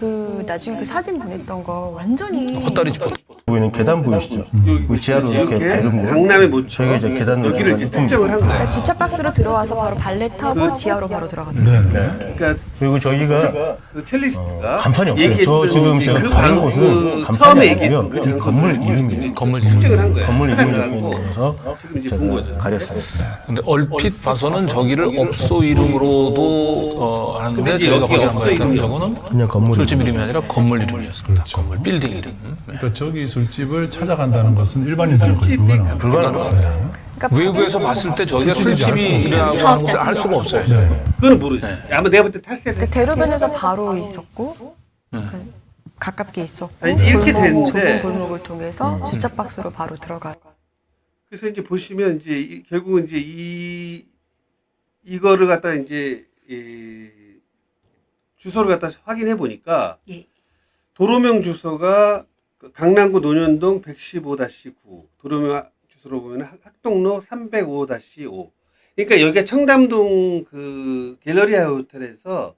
나중에 그 사진 보냈던 거 완전히 헛다리 짚어. 보이는 계단 보이시죠? 그 지하로 이렇게 밟은 거. 강남의 모처 저희가 이제 계단으로 여기를 이제 들어가는 특정을 한 거예요. 그러니까 주차 박스로 들어와서 바로 발레 타고 지하로 바로 들어가는 네. 거예요. 그러니까 그리고 저희가 그 첼리스트가 간판이 없어요. 저 지금 제가 그 가는 방- 곳은 그 간판이 처음에 아니고요. 얘기했던 그 이 장소를 건물 이제 이름이에요. 건물 특정을 한 거예요. 건물 이름이 적혀 하고 있는 거라서 지금 이제 본 거죠. 가렸습니다. 근데 얼핏 봐서는 저기를 업소 이름으로도 하는데 근데 이제 저희가 여기 확인한 업소 바에 따르면 이름이 저거는 그냥 건물 술집 이름. 이름이 아니라 건물 이름이었습니다. 그렇죠. 건물 빌딩 이름. 네. 그러니까 저기 술집을 찾아간다는 것은 일반인들은 거의 술집이 불가능합니다. 불가능합니다. 그러니까 외부에서 봤을 때 저희가 술집이라고 하는 것을 알 수가 없어요. 네. 그건 모르죠. 아마 내가 볼 때 탈세를 그 대로변에서 바로 있었고 그 가깝게 있었고 아니, 이제 이렇게 골목, 됐는데. 좁은 골목을 통해서 주차 박스로 바로 들어가. 그래서 이제 보시면 이제 결국은 이제 이거를 갖다가 이제 주소를 갖다 확인해 보니까 예. 도로명 주소가 그 강남구 논현동 115-9 도로명 주소로 보면 학동로 305-5. 그러니까 여기가 청담동 그 갤러리아 호텔에서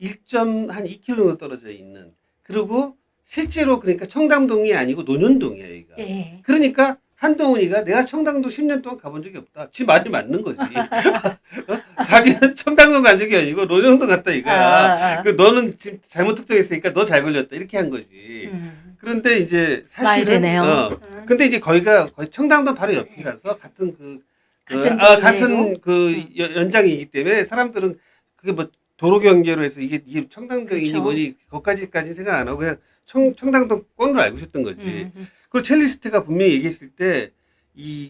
1.2km 정도 떨어져 있는, 그리고 실제로 그러니까 청담동이 아니고 논현동이야 여기가. 예. 그러니까 한동훈이가 내가 청담동 10년 동안 가본 적이 없다. 지 말이 맞는 거지. 자기는 청담동 간 적이 아니고 논현동 갔다 이거야. 그 너는 지금 잘못 특정했으니까 너 잘 걸렸다 이렇게 한 거지. 그런데 이제 사실은 되네요. 근데 이제 거기가 거의 청담동 바로 옆이라서 같은 같은 연장이기 때문에 사람들은 그게 뭐 도로 경계로 해서 이게 청담동이니 그렇죠. 뭐니 거기까지 생각 안 하고 그냥 청담동 권으로 알고 있었던 거지. 그 첼리스트가 분명히 얘기했을 때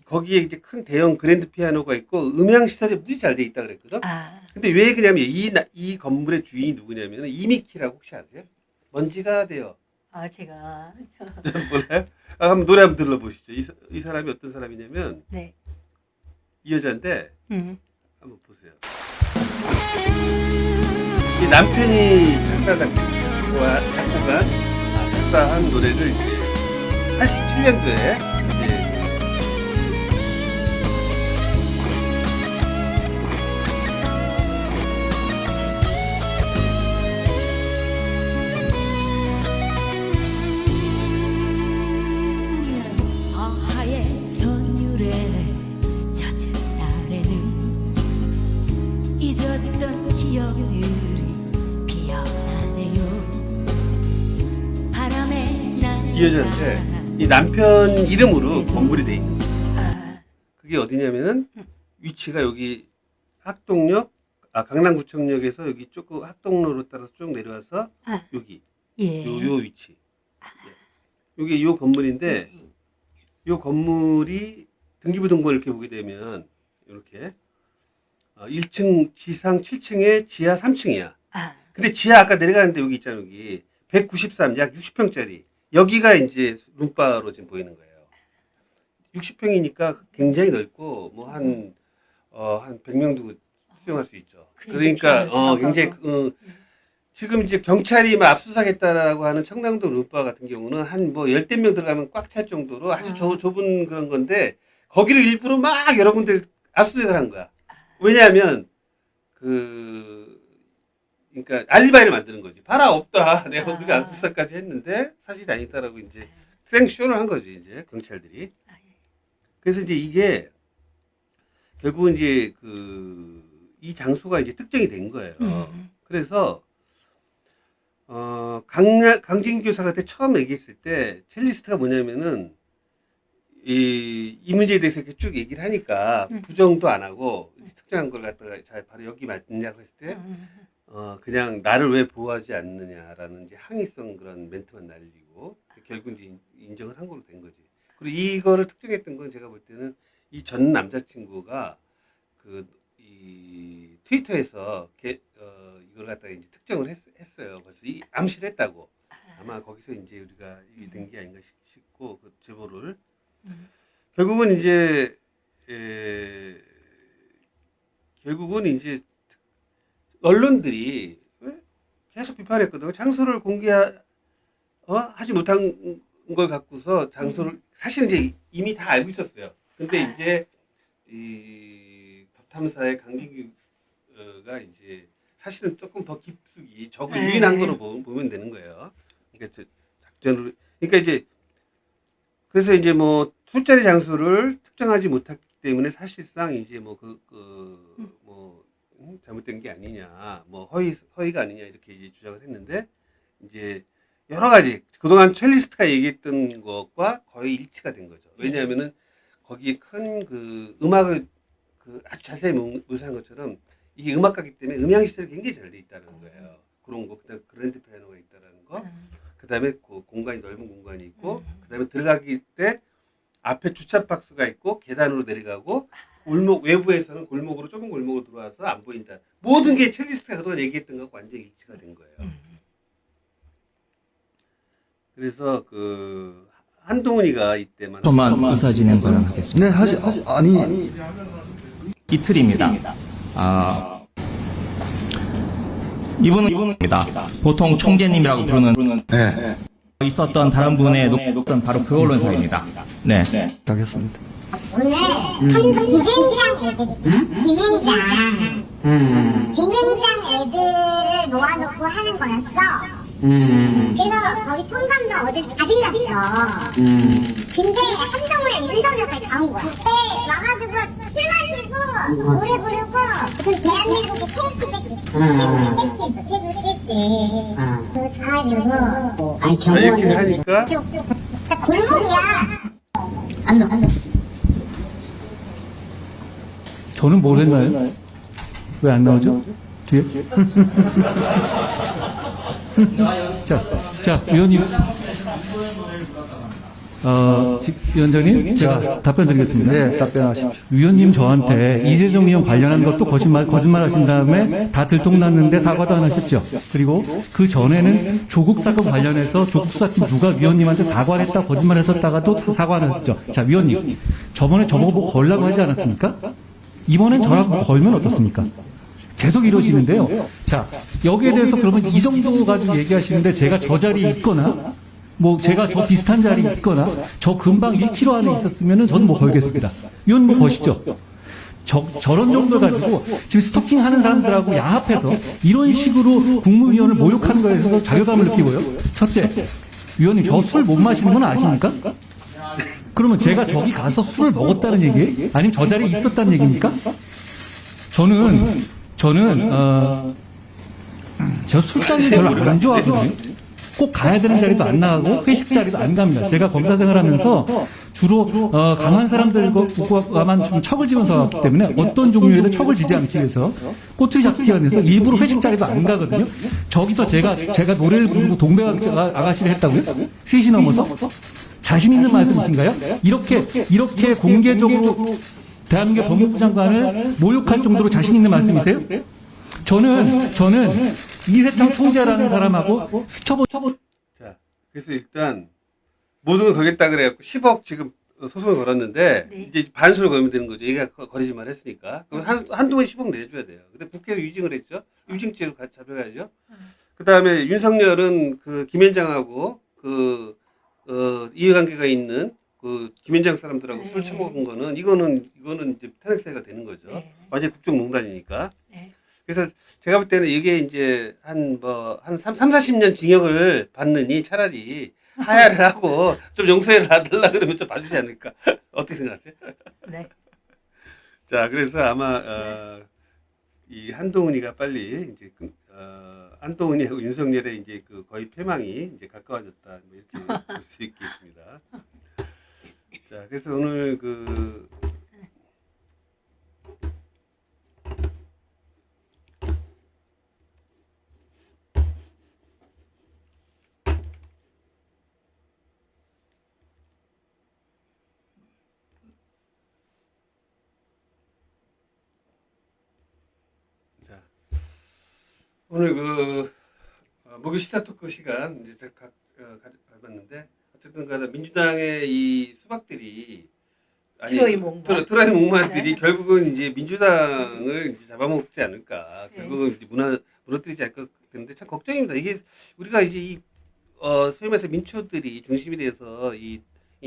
거기에 이제 큰 대형 그랜드 피아노가 있고 음향 시설이 무지 잘 돼 있다 그랬거든. 아, 근데 왜 그냐면 이 건물의 주인이 누구냐면 이미키라고 혹시 아세요? 먼지가 돼요. 제가 몰라요? 한번 노래 한번 들러보시죠. 이 사람이 어떤 사람이냐면 네. 이 여자인데 한번 보세요. 이 남편이 작사한 노래를 이제 87년도에 이제 어하의 선율에 젖은 날에는 잊었던 기억들이 피어나네요. 바람에 이 여자인데 이 남편 이름으로 건물이 돼 있는 거예요. 그게 어디냐면은 위치가 여기 강남구청역에서 여기 조금 학동로로 따라서 쭉 내려와서 여기 예. 요 위치. 여기 요 건물인데 요 건물이 등기부등본 이렇게 보게 되면 이렇게 1층 지상 7층에 지하 3층이야. 근데 지하 아까 내려가는데 여기 있잖아. 여기 193, 약 60평짜리. 여기가 이제 룸바로 지금 보이는 거예요. 60평이니까 굉장히 넓고 뭐 한 100명도 수용할 수 있죠. 그러니까 굉장히 지금 이제 경찰이 막 압수수색했다라고 하는 청담동 룸바 같은 경우는 한 뭐 10대 명 들어가면 꽉 찰 정도로 아주 좁은 그런 건데 거기를 일부러 막 여러 군데 압수수색을 한 거야. 왜냐하면 그러니까 알리바이를 만드는 거지. 봐라 없다. 내가 우리가 압수수색까지 했는데 사실이 아니다라고 이제 생쇼를 한 거지 이제 경찰들이. 그래서 이제 이게 결국은 이제 이 장소가 이제 특정이 된 거예요. 그래서 강진규 교사한테 처음 얘기했을 때 첼리스트가 뭐냐면은 이 문제에 대해서 이렇게 쭉 얘기를 하니까 부정도 안 하고 특정한 걸 갖다가 잘 바로 여기 맞냐고 했을 때 그냥 나를 왜 보호하지 않느냐라는 이제 항의성 그런 멘트만 날리고 결국 이제 인정을 한 걸로 된 거지. 그리고 이거를 특정했던 건 제가 볼 때는 이 전 남자친구가 이 트위터에서 이걸 갖다가 이제 특정을 했어요. 그래서 암시를 했다고. 아마 거기서 이제 우리가 된 게 아닌가 싶고 그 제보를 결국은 이제 언론들이 계속 비판했거든요. 장소를 하지 못한 걸 갖고서 장소를 사실 이제 이미 다 알고 있었어요. 근데 이제 이 탑탐사의 강진규가 이제 사실은 조금 더 깊숙이 적을 유인한 거로 보면 되는 거예요. 그러니까 작전으로 그러니까 이제 그래서 이제 뭐 술자리 장소를 특정하지 못했기 때문에 사실상 이제 뭐 잘못된 게 아니냐, 뭐 허위가 아니냐 이렇게 이제 주장을 했는데 이제 여러 가지 그동안 첼리스트가 얘기했던 것과 거의 일치가 된 거죠. 왜냐하면은 거기에 큰 그 음악을 그 아주 자세히 묘사한 것처럼 이게 음악가기 때문에 음향 시설이 굉장히 잘 돼 있다는 거예요. 그런 거, 그다음 그랜드 피아노가 있다는 거, 그다음에 그 공간이 넓은 공간이 있고, 그다음에 들어가기 때 앞에 주차 박스가 있고 계단으로 내려가고 골목 외부에서는 골목으로 좁은 골목으로 들어와서 안 보인다. 모든 게 첼리스트가 그동안 얘기했던 것과 완전히 일치가 된 거예요. 그래서 그 한동훈이가 이때만 저만 의사 진행 발언하겠습니다. 네, 아니 이틀입니다. 이분입니다. 보통 총재님이라고 부르는 네, 있었던 다른 분의 높던 바로 그 언론사입니다. 네. 알겠습니다. 오늘 비행장 애들을 모아놓고 하는 거였어. 그래서 거기 통감도 어제 다 빌렸어. 근데 한동훈이랑 윤석열까지 다 온 거야. 그때 와가지고 술 마시고 노래 부르고 무슨 대한민국의 테이프 뺐지. 그거 다 가지고 아니 이렇게 하니까 골목이야. 안돼. 저는 뭘 했나요? 왜 안 나오죠? 뒤에? 자, 위원님. 위원장님, 제가 답변 드리겠습니다. 네, 답변하십시오. 위원님 저한테 이재정 의원 관련한 것도 거짓말 하신 다음에 다 들통났는데 사과도 안 하셨죠. 그리고 그 전에는 조국 사건 관련해서 조국 수사팀 누가 위원님한테 사과를 했다 거짓말 했었다가도 사과 안 하셨죠. 자, 위원님. 저번에 저보고 뭐 걸라고 하지 않았습니까? 이번엔 저랑 걸면 어떻습니까? 계속 이러시는데요. 자, 여기에 대해서 그러면 이 정도 가지고 얘기하시는데 제가 저 자리에 있거나 뭐 제가 저 비슷한 자리에 있거나 저 근방 1km 안에 있었으면은 저는 뭐 걸겠습니다. 위원님 뭐 보시죠. 저런 정도 가지고 지금 스토킹 하는 사람들하고 야합해서 이런 식으로 국무위원을 모욕하는 거에 대해서 자괴감을 느끼고요. 첫째, 위원님 저 술 못 마시는 건 아십니까? 그러면 제가 저기 가서 술을 먹었다는 얘기예요? 아니면 저 자리에 있었다는 얘기입니까? 저는 저 술자리 별로 안 좋아하거든요. 꼭 가야 되는 자리도 안 나가고 회식 자리도 안 갑니다. 제가 검사 생활하면서 주로 강한 사람들과만 좀 척을 지면서 왔기 때문에 어떤 종류에도 척을 지지 않기 위해서 꼬투리 잡기 위해서 일부러 회식 자리도 안 가거든요. 저기서 제가 노래를 부르고 동백 아가씨를 했다고요? 3시 넘어서? 자신 있는 말씀이신가요? 이렇게 공개적으로 대한민국 법무부 장관을 모욕할 정도로 자신 있는 말씀이세요? 저는 이세창 총재라는 사람하고 자, 그래서 일단 모든 걸 걸겠다 그래갖고 10억 지금 소송을 걸었는데 네. 이제 반수를 걸면 되는 거죠. 얘가 거리지 말했으니까. 그럼 한동안 10억 내줘야 돼요. 근데 국회에서 유증을 했죠. 유증죄로 잡혀가야죠. 그 다음에 윤석열은 그 김현장하고 이해관계가 있는 그 김현장 사람들하고 술 처먹은 거는 이거는 이제 탄핵 사유가 되는 거죠. 네. 완전히 국정농단이니까. 네. 그래서 제가 볼 때는 이게 이제 한 40년 징역을 받느니 차라리 하야를 하고 좀 용서를 하달라 그러면 좀 봐주지 않을까. 어떻게 생각하세요? 네. 자, 그래서 아마 이 한동훈이가 빨리 이제 한동훈이하고 윤석열의 이제 그 거의 패망이 이제 가까워졌다 뭐 이렇게 볼 수 있겠습니다. 자, 그래서 오늘 오늘 목요 시사 토크 시간 이제 가져봤는데 어쨌든 간에 민주당의 이 수박들이 트로이 목마. 트로이 목마들이 네. 결국은 이제 민주당을 이제 잡아먹지 않을까. 네. 결국은 이제 무너뜨리지 않을까 되는데 참 걱정입니다. 이게 우리가 이제 소위 말해서 민초들이 중심이 돼서 이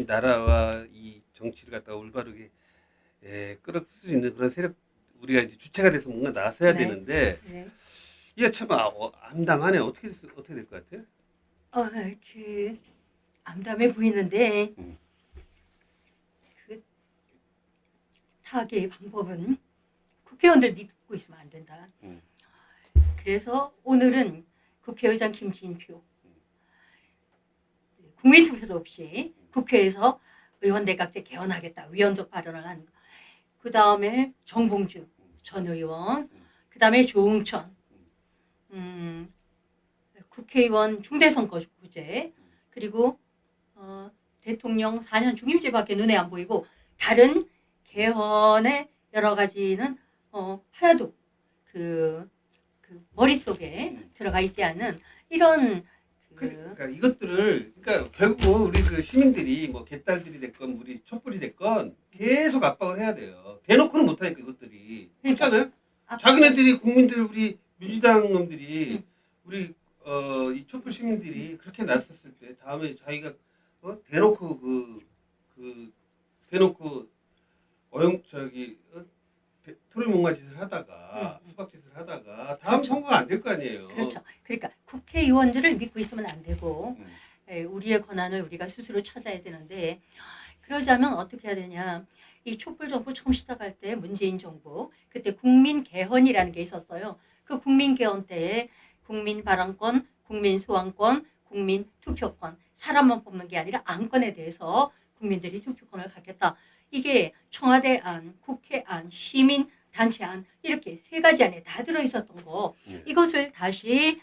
나라와 이 정치를 갖다가 올바르게 끌어쓸 수 있는 그런 세력 우리가 이제 주체가 돼서 뭔가 나서야 네. 되는데 네. 이게 참 암담하네. 어떻게 될 것 같아요? 암담해 보이는데 파악의 방법은 국회의원들 믿고 있으면 안 된다. 그래서 오늘은 국회의장 김진표 국민투표도 없이 국회에서 의원 내각제 개헌하겠다 위헌적 발언을 한 거. 그 다음에 정봉주 전 의원, 그 다음에 조응천 국회의원 중대선거구제, 그리고 대통령 4년 중임제밖에 눈에 안 보이고 다른 개헌의 여러 가지는 하나도 그 머릿속에 들어가 있지 않은 이런 그러니까 이것들을 그러니까 결국 우리 그 시민들이 뭐 개딸들이 됐건 우리 촛불이 됐건 계속 압박을 해야 돼요. 대놓고는 못하니까 이것들이 그렇잖아요. 자기네들이 국민들 우리 민주당 놈들이 우리 이 촛불 시민들이 그렇게 나섰을 때 다음에 자기가 대놓고 대놓고 토리목마 짓을 하다가 수박 짓을 하다가 다음 그렇죠. 선거가 안 될 거 아니에요. 그렇죠. 그러니까 국회의원들을 믿고 있으면 안 되고 우리의 권한을 우리가 스스로 찾아야 되는데 그러자면 어떻게 해야 되냐. 이 촛불 정부 처음 시작할 때 문재인 정부 그때 국민 개헌이라는 게 있었어요. 그 국민 개헌 때에 국민 발언권, 국민 소환권, 국민 투표권 사람만 뽑는 게 아니라 안건에 대해서 국민들이 투표권을 갖겠다. 이게 청와대 안, 국회 안, 시민 단체 안 이렇게 세 가지 안에 다 들어있었던 거 이것을 다시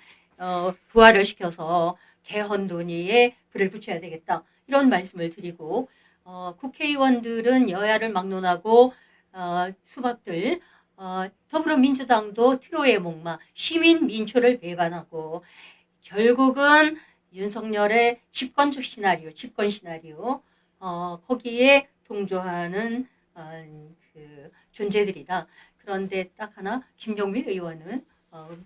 부활을 시켜서 개헌 논의에 불을 붙여야 되겠다 이런 말씀을 드리고 국회의원들은 여야를 막론하고 수박들 더불어민주당도 트로이의 목마 시민 민초를 배반하고 결국은 윤석열의 집권적 시나리오 집권 시나리오 거기에 동조하는 그 존재들이다. 그런데 딱 하나 김용민 의원은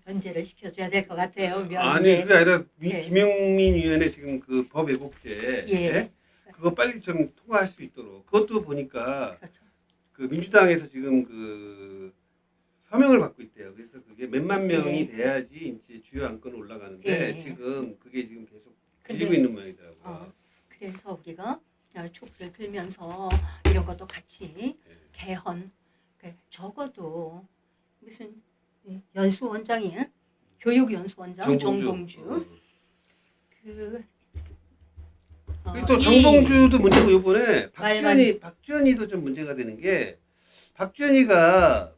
면제를 시켜줘야 될 것 같아요. 면제. 아니 그게 아니라 네. 김용민 위원회 지금 그 법 왜곡죄 예. 그거 빨리 좀 통과할 수 있도록 그것도 보니까 그렇죠. 그 민주당에서 지금 그 서명을 받고 있대요. 그래서 그게 몇만 명이 돼야지 이제 주요 안건으로 올라가는데 예. 지금 그게 지금 계속 근데, 밀리고 있는 모양이더라고요. 그래서 우리가 촛불을 들면서 이런 것도 같이 개헌 적어도 무슨 연수원장이 교육연수원장 정봉주 그리고 또 정봉주도 문제고 이번에 박지원이도 좀 문제가 되는 게 박지원이가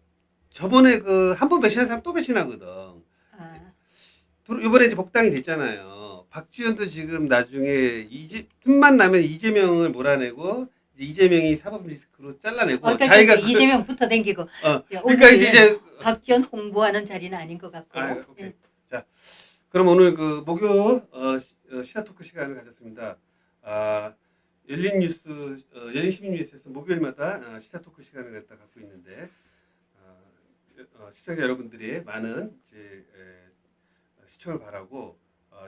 저번에 그 한 번 배신한 사람 또 배신하거든. 이번에 이제 복당이 됐잖아요. 박지원도 지금 나중에 틈만 나면 이재명을 몰아내고 이재명이 사법 리스크로 잘라내고 그러니까 자기가 이재명부터 댕기고 그러니까 이제 박지원 홍보하는 자리는 아닌 것 같고. 오케이. 자, 그럼 오늘 그 목요 시사 토크 시간을 가졌습니다. 열린 뉴스 열린 시민 뉴스에서 목요일마다 시사 토크 시간을 갖고 있는데 시청자 여러분들이 많은 이제 시청을 바라고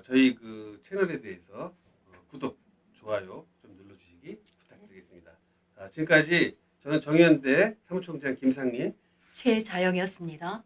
저희 그 채널에 대해서 구독, 좋아요 좀 눌러주시기 부탁드리겠습니다. 지금까지 저는 정의연대 사무총장 김상민, 최자영이었습니다.